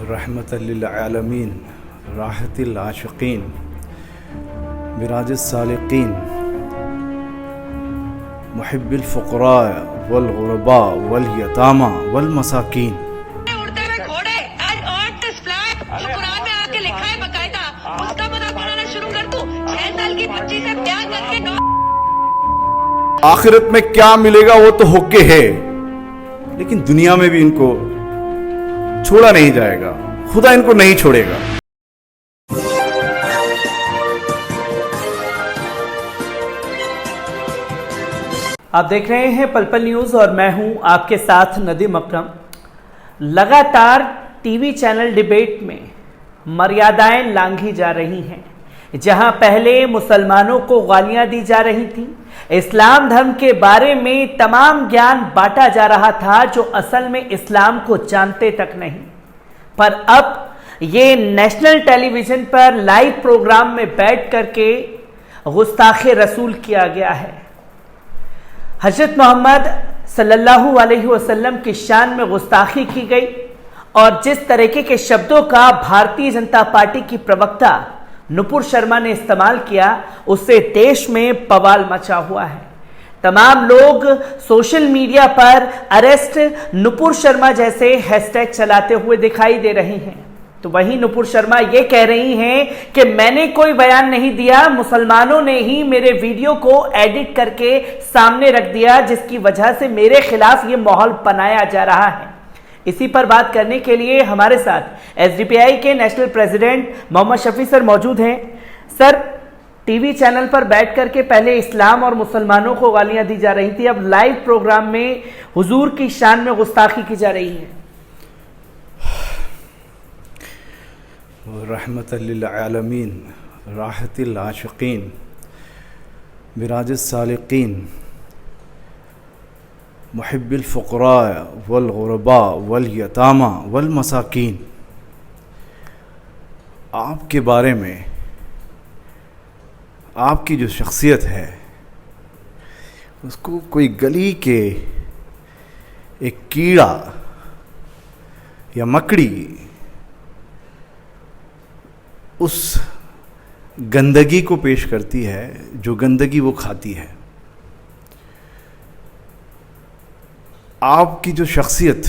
रहमतल लिल आलमीन राहतिल आशिकीन मिराजिस सालिकीन मुहिब्बिल फुक़रा वल गुरबा वल यतामा वल मसाकीन। उड़ते हुए घोड़े एंड अर्न दिस फ्लैग जो कुरान में आके लिखा है बकायदा, उसका मजाक बनाना शुरू कर तू। 6 साल की बच्ची से प्यार करके आखिरत में क्या मिलेगा वो तो होके है, लेकिन दुनिया में भी इनको छोड़ा नहीं जाएगा, खुदा इनको नहीं छोड़ेगा। आप देख रहे हैं पल पल न्यूज और मैं हूं आपके साथ नदीम अकरम। लगातार टीवी चैनल डिबेट में मर्यादाएं लांघी जा रही हैं। जहां पहले मुसलमानों को गालियां दी जा रही थी, इस्लाम धर्म के बारे में तमाम ज्ञान बांटा जा रहा था जो असल में इस्लाम को जानते तक नहीं, पर अब ये नेशनल टेलीविजन पर लाइव प्रोग्राम में बैठ करके गुस्ताखे रसूल किया गया है। हजरत मोहम्मद सल्लल्लाहु अलैहि वसल्लम की शान में गुस्ताखी की गई और जिस तरीके के शब्दों का भारतीय जनता पार्टी की प्रवक्ता नुपुर शर्मा ने इस्तेमाल किया, उससे देश में बवाल मचा हुआ है। तमाम लोग सोशल मीडिया पर अरेस्ट नुपुर शर्मा जैसे हैशटैग चलाते हुए दिखाई दे रहे हैं। तो वहीं नुपुर शर्मा ये कह रही हैं कि मैंने कोई बयान नहीं दिया, मुसलमानों ने ही मेरे वीडियो को एडिट करके सामने रख दिया, जिसकी वजह से मेरे खिलाफ ये माहौल बनाया जा रहा है। इसी पर बात करने के लिए हमारे साथ एसडीपीआई के national president Mohammad Shafi sir मौजूद हैं। सर, टीवी चैनल पर बैठ करके पहले इस्लाम और मुसलमानों को गालियां दी जा रही थी, अब लाइव प्रोग्राम में हुजूर की शान में गुस्ताखी की जा रही है। रहमतल लिल आलमीन राहतिल आशिकीन मिराजिस सालिकीन मुहिब्बिल फुक़रा वल गुरबा वल यतामा वल मसाकीन। आपके बारे में, आपकी जो शख्सियत है, उसको कोई गली के एक कीड़ा या मकड़ी उस गंदगी को पेश करती है जो गंदगी वो खाती है। आपकी जो शख्सियत,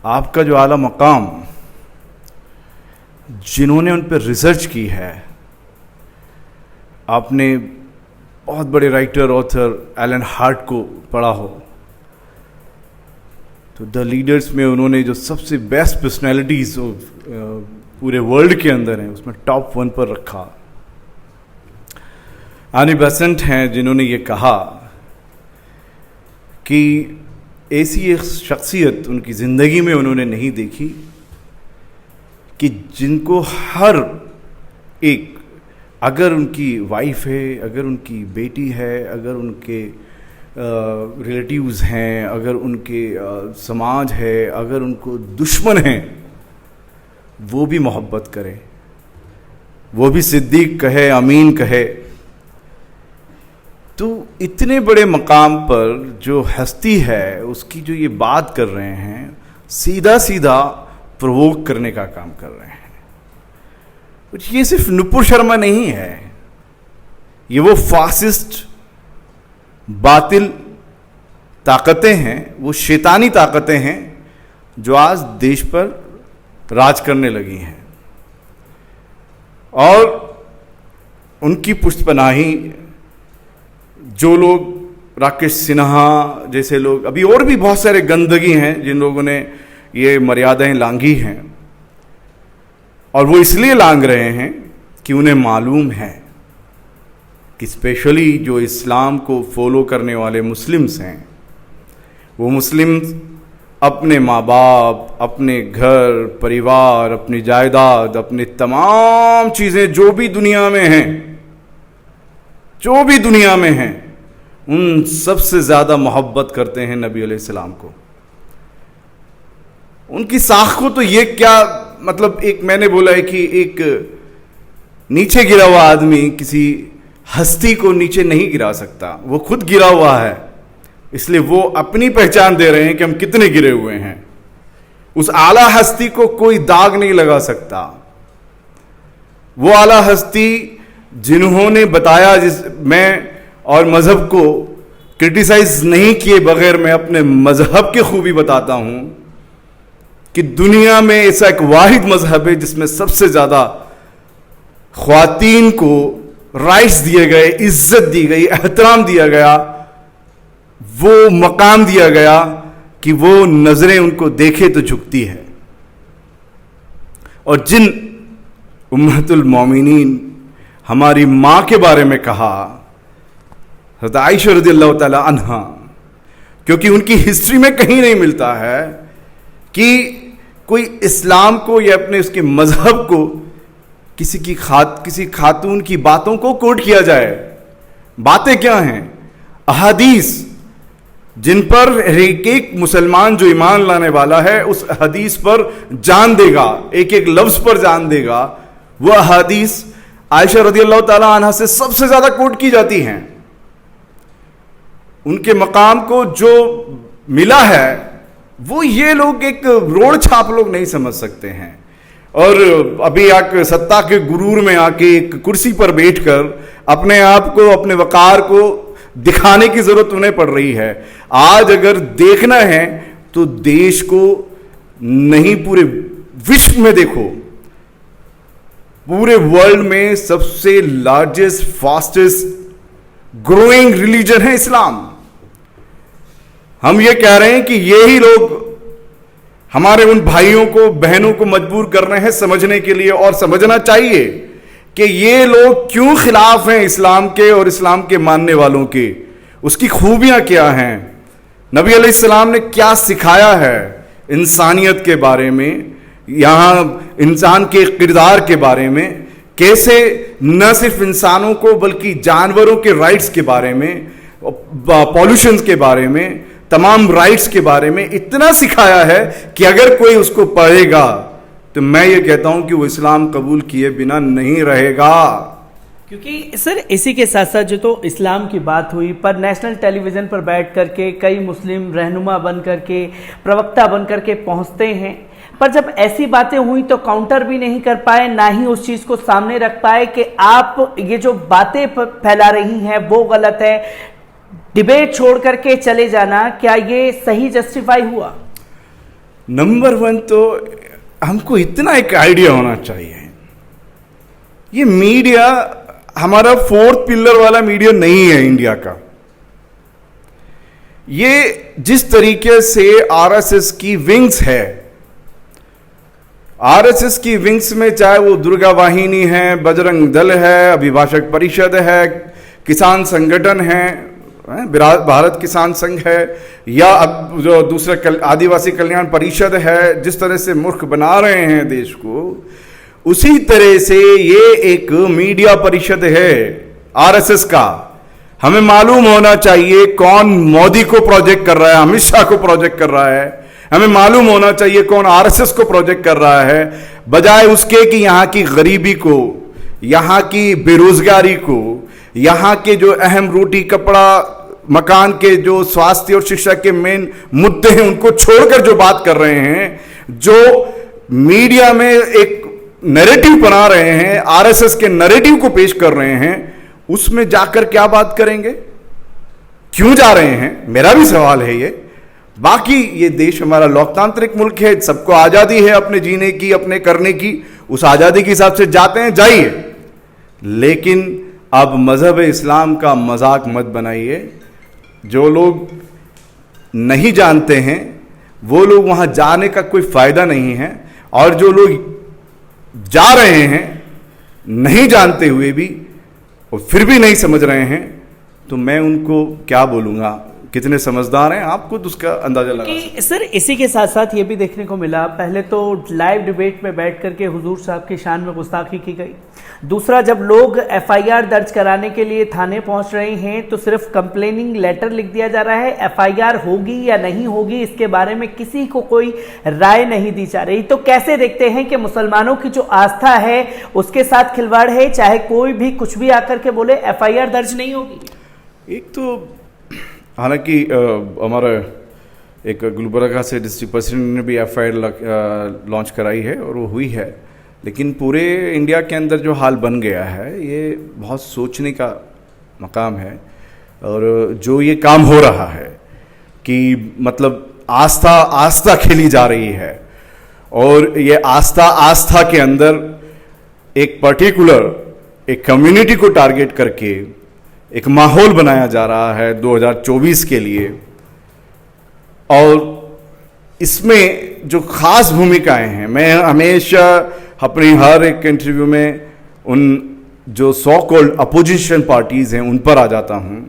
आपका जो आला मकाम, जिन्होंने उन पर रिसर्च की है, आपने बहुत बड़े राइटर ऑथर एलन हार्ट को पढ़ा हो तो द लीडर्स में उन्होंने जो सबसे बेस्ट पर्सनैलिटीज़ पूरे वर्ल्ड के अंदर हैं उसमें टॉप 1 पर रखा। एनी बेसेंट हैं जिन्होंने ये कहा कि ऐसी एक शख्सियत उनकी ज़िंदगी में उन्होंने नहीं देखी कि जिनको हर एक, अगर उनकी वाइफ है, अगर उनकी बेटी है, अगर उनके रिलेटिव्स हैं, अगर उनके समाज है, अगर उनको दुश्मन हैं, वो भी मोहब्बत करे, वो भी सिद्दीक कहे, अमीन कहे। तो इतने बड़े मकाम पर जो हस्ती है उसकी जो ये बात कर रहे हैं, सीधा सीधा प्रोवोक करने का काम कर रहे हैं। ये सिर्फ नुपुर शर्मा नहीं है, ये वो फासिस्ट बातिल ताकतें हैं, वो शैतानी ताकतें हैं जो आज देश पर राज करने लगी हैं। और उनकी पुष्टपनाही जो लोग, राकेश सिन्हा जैसे लोग, अभी और भी बहुत सारे गंदगी हैं जिन लोगों ने ये मर्यादाएं लांघी हैं, और वो इसलिए लांघ रहे हैं कि उन्हें मालूम है कि स्पेशली जो इस्लाम को फॉलो करने वाले मुस्लिम्स हैं, वो मुस्लिम्स अपने माँ बाप, अपने घर परिवार, अपनी जायदाद, अपनी तमाम चीज़ें जो भी दुनिया में हैं, जो भी दुनिया में हैं, उन सबसे ज़्यादा मोहब्बत करते हैं नबी अलैहिस्सलाम को। उनकी साख को तो ये क्या मतलब, एक मैंने बोला है कि एक नीचे गिरा हुआ आदमी किसी हस्ती को नीचे नहीं गिरा सकता, वो खुद गिरा हुआ है, इसलिए वो अपनी पहचान दे रहे हैं कि हम कितने गिरे हुए हैं। उस आला हस्ती को कोई दाग नहीं लगा सकता। वो आला हस्ती जिन्होंने बताया, मैं और मजहब को क्रिटिसाइज नहीं किए बगैर मैं अपने मजहब की खूबी बताता हूं कि दुनिया में ऐसा एक वाहिद मजहब है जिसमें सबसे ज्यादा ख्वातीन को राइट्स दिए गए, इज्जत दी गई, एहतराम दिया गया, वो मकाम दिया गया कि वो नजरें उनको देखे तो झुकती है। और जिन उम्मतुल मोमिनीन हमारी मां के बारे में कहा, हज़रत आयशा रज़ियल्लाहु ताला अन्हा, क्योंकि उनकी हिस्ट्री में कहीं नहीं मिलता है कि कोई इस्लाम को या अपने उसके मजहब को किसी खातून की बातों को कोट किया जाए। बातें क्या हैं? अहादीस जिन पर एक मुसलमान जो ईमान लाने वाला है उस हदीस पर जान देगा, एक एक लफ्ज पर जान देगा। वह हदीस आयशा रज़ियल्लाहु ताला अन्हा से सबसे ज्यादा कोट की जाती हैं। उनके मकाम को जो मिला है वो ये लोग एक रोड छाप लोग नहीं समझ सकते हैं। और अभी आके सत्ता के गुरूर में आके एक कुर्सी पर बैठकर अपने आप को, अपने वकार को दिखाने की जरूरत उन्हें पड़ रही है। आज अगर देखना है तो देश को नहीं, पूरे विश्व में देखो, पूरे वर्ल्ड में सबसे लार्जेस्ट फास्टेस्ट ग्रोइंग रिलीजन है इस्लाम। हम ये कह रहे हैं कि ये ही लोग हमारे उन भाइयों को, बहनों को मजबूर कर रहे हैं समझने के लिए, और समझना चाहिए कि ये लोग क्यों खिलाफ हैं इस्लाम के और इस्लाम के मानने वालों के। उसकी खूबियां क्या हैं, नबी अलैहिस्सलाम ने क्या सिखाया है इंसानियत के बारे में, यहां इंसान के किरदार के बारे में, कैसे न सिर्फ इंसानों को बल्कि जानवरों के राइट्स के बारे में, पॉल्यूशन के बारे में, तमाम राइट्स के बारे में इतना सिखाया है कि अगर कोई उसको पढ़ेगा तो मैं ये कहता हूं कि वो इस्लाम कबूल किए बिना नहीं रहेगा। क्योंकि सर इसी के साथ साथ जो तो इस्लाम की बात हुई, पर नेशनल टेलीविज़न पर बैठ करके कई मुस्लिम रहनुमा बन करके, प्रवक्ता बन करके पहुंचते हैं, पर जब ऐसी बातें हुई तो काउंटर भी नहीं कर पाए, ना ही उस चीज़ को सामने रख पाए कि आप ये जो बातें फैला रही हैं वो गलत है, डिबेट छोड़ करके चले जाना, क्या ये सही जस्टिफाई हुआ? नंबर वन तो हमको इतना एक आइडिया होना चाहिए, ये मीडिया हमारा फोर्थ पिलर वाला मीडिया नहीं है इंडिया का। ये जिस तरीके से आरएसएस की विंग्स है, आरएसएस की विंग्स में चाहे वो दुर्गा वाहिनी है, बजरंग दल है, अभिभाषक परिषद है, किसान संगठन है, भारत किसान संघ है, या अब जो दूसरा आदिवासी कल्याण परिषद है, जिस तरह से मूर्ख बना रहे हैं देश को, उसी तरह से ये एक मीडिया परिषद है आरएसएस का। हमें मालूम होना चाहिए कौन मोदी को प्रोजेक्ट कर रहा है, अमित शाह को प्रोजेक्ट कर रहा है, हमें मालूम होना चाहिए कौन आरएसएस को प्रोजेक्ट कर रहा है, बजाय उसके कि यहाँ की गरीबी को, यहाँ की बेरोजगारी को, यहाँ के जो अहम रोटी कपड़ा मकान के जो स्वास्थ्य और शिक्षा के मेन मुद्दे हैं उनको छोड़कर जो बात कर रहे हैं, जो मीडिया में एक नैरेटिव बना रहे हैं, आरएसएस के नैरेटिव को पेश कर रहे हैं, उसमें जाकर क्या बात करेंगे, क्यों जा रहे हैं, मेरा भी सवाल है ये। बाकी ये देश हमारा लोकतांत्रिक मुल्क है, सबको आजादी है अपने जीने की, अपने करने की, उस आजादी के हिसाब से जाते हैं, जाइए, लेकिन अब मजहब इस्लाम का मजाक मत बनाइए। जो लोग नहीं जानते हैं वो लोग वहां जाने का कोई फायदा नहीं है, और जो लोग जा रहे हैं नहीं जानते हुए भी और फिर भी नहीं समझ रहे हैं, तो मैं उनको क्या बोलूंगा, कितने समझदार हैं आप खुद उसका अंदाजा लगा सकते। सर इसी के साथ साथ ये भी देखने को मिला, पहले तो लाइव डिबेट में बैठ करके हुजूर साहब की शान में गुस्ताखी की गई, दूसरा जब लोग एफआईआर दर्ज कराने के लिए थाने पहुंच रहे हैं तो सिर्फ कंप्लेनिंग लेटर लिख दिया जा रहा है, एफआईआर होगी या नहीं होगी इसके बारे में किसी को कोई राय नहीं दी जा रही। तो कैसे देखते हैं कि मुसलमानों की जो आस्था है उसके साथ खिलवाड़ है, चाहे कोई भी कुछ भी आकर के बोले एफआईआर दर्ज नहीं होगी। एक तो हालांकि हमारा एक गुलबर्गा से डिस्ट्रिक्ट प्रेसिडेंट ने भी FIR लॉन्च कराई है और वो हुई है। लेकिन पूरे इंडिया के अंदर जो हाल बन गया है ये बहुत सोचने का मकाम है। और जो ये काम हो रहा है कि मतलब आस्था खेली जा रही है और ये आस्था के अंदर एक पर्टिकुलर एक कम्युनिटी को टारगेट करके एक माहौल बनाया जा रहा है 2024 के लिए। और इसमें जो खास भूमिकाएं हैं, मैं हमेशा अपनी हर एक इंटरव्यू में उन जो सो कॉल्ड अपोजिशन पार्टीज हैं उन पर आ जाता हूं,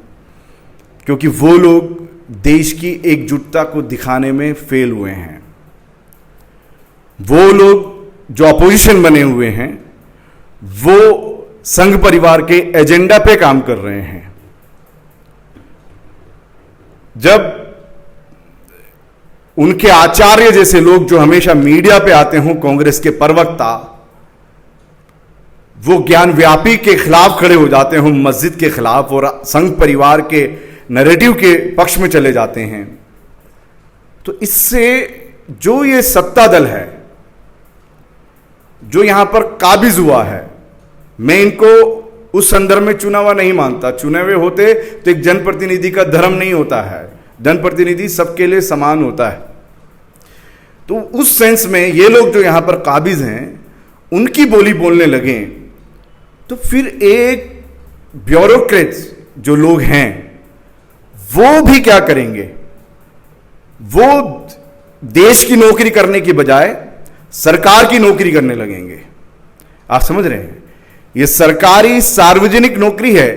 क्योंकि वो लोग देश की एकजुटता को दिखाने में फेल हुए हैं। वो लोग जो अपोजिशन बने हुए हैं वो संघ परिवार के एजेंडा पे काम कर रहे हैं। जब उनके आचार्य जैसे लोग जो हमेशा मीडिया पे आते हों, कांग्रेस के प्रवक्ता, वो ज्ञान व्यापी के खिलाफ खड़े हो जाते हों, मस्जिद के खिलाफ, और संघ परिवार के नैरेटिव के पक्ष में चले जाते हैं, तो इससे जो ये सत्ता दल है जो यहां पर काबिज हुआ है, मैं इनको उस संदर्भ में चुना हुआ नहीं मानता। चुने हुए होते तो एक जनप्रतिनिधि का धर्म नहीं होता है, जनप्रतिनिधि सबके लिए समान होता है। तो उस सेंस में ये लोग जो यहां पर काबिज हैं उनकी बोली बोलने लगे तो फिर एक ब्यूरोक्रेट्स जो लोग हैं वो भी क्या करेंगे? वो देश की नौकरी करने की बजाय सरकार की नौकरी करने लगेंगे। आप समझ रहे हैं? ये सरकारी सार्वजनिक नौकरी है,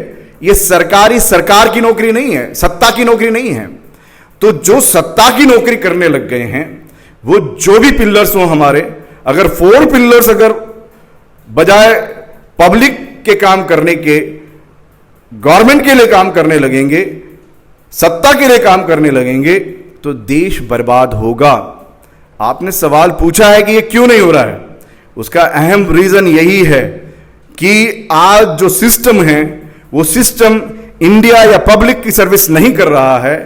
ये सरकारी सरकार की नौकरी नहीं है, सत्ता की नौकरी नहीं है। तो जो सत्ता की नौकरी करने लग गए हैं वो जो भी पिलर्स हो हमारे, अगर 4 पिलर्स अगर बजाय पब्लिक के काम करने के गवर्नमेंट के लिए काम करने लगेंगे, सत्ता के लिए काम करने लगेंगे, तो देश बर्बाद होगा। आपने सवाल पूछा है कि ये क्यों नहीं हो रहा है, उसका अहम रीजन यही है कि आज जो सिस्टम है वो सिस्टम इंडिया या पब्लिक की सर्विस नहीं कर रहा है।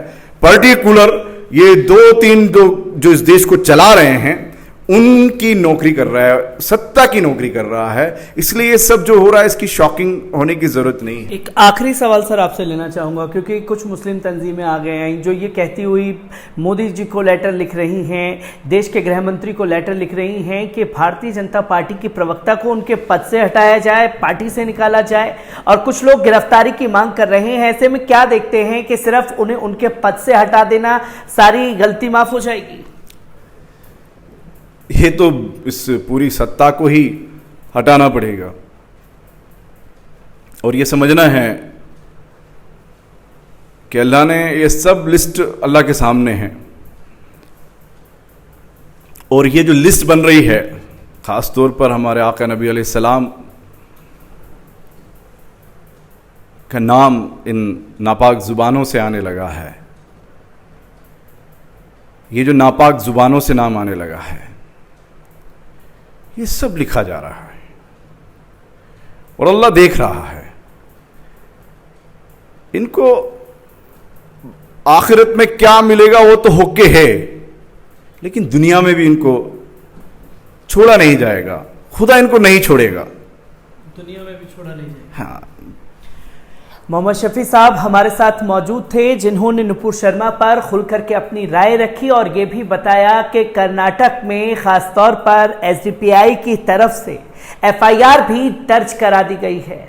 पर्टिकुलर ये 2-3 जो इस देश को चला रहे हैं उनकी नौकरी कर रहा है, सत्ता की नौकरी कर रहा है। इसलिए ये सब जो हो रहा है इसकी शॉकिंग होने की जरूरत नहीं है। एक आखिरी सवाल सर आपसे लेना चाहूंगा, क्योंकि कुछ मुस्लिम तंजीमें आ गए हैं जो ये कहती हुई मोदी जी को लेटर लिख रही हैं, देश के गृह मंत्री को लेटर लिख रही हैं कि भारतीय जनता पार्टी की प्रवक्ता को उनके पद से हटाया जाए, पार्टी से निकाला जाए, और कुछ लोग गिरफ्तारी की मांग कर रहे हैं। ऐसे में क्या देखते हैं कि सिर्फ उन्हें उनके पद से हटा देना सारी गलती माफ हो जाएगी? ये तो इस पूरी सत्ता को ही हटाना पड़ेगा और ये समझना है कि अल्लाह ने ये सब लिस्ट अल्लाह के सामने है, और ये जो लिस्ट बन रही है खास तौर पर हमारे आका नबी अलैहिस्सलाम का नाम इन नापाक जुबानों से आने लगा है। ये जो नापाक जुबानों से नाम आने लगा है ये सब लिखा जा रहा है और अल्लाह देख रहा है। इनको आखिरत में क्या मिलेगा वो तो होके है, लेकिन दुनिया में भी इनको छोड़ा नहीं जाएगा, खुदा इनको नहीं छोड़ेगा, दुनिया में भी छोड़ा नहीं जाएगा। हाँ। मोहम्मद शफी साहब हमारे साथ मौजूद थे, जिन्होंने नुपुर शर्मा पर खुलकर के अपनी राय रखी और ये भी बताया कि कर्नाटक में खासतौर पर SDPI की तरफ से FIR भी दर्ज करा दी गई है।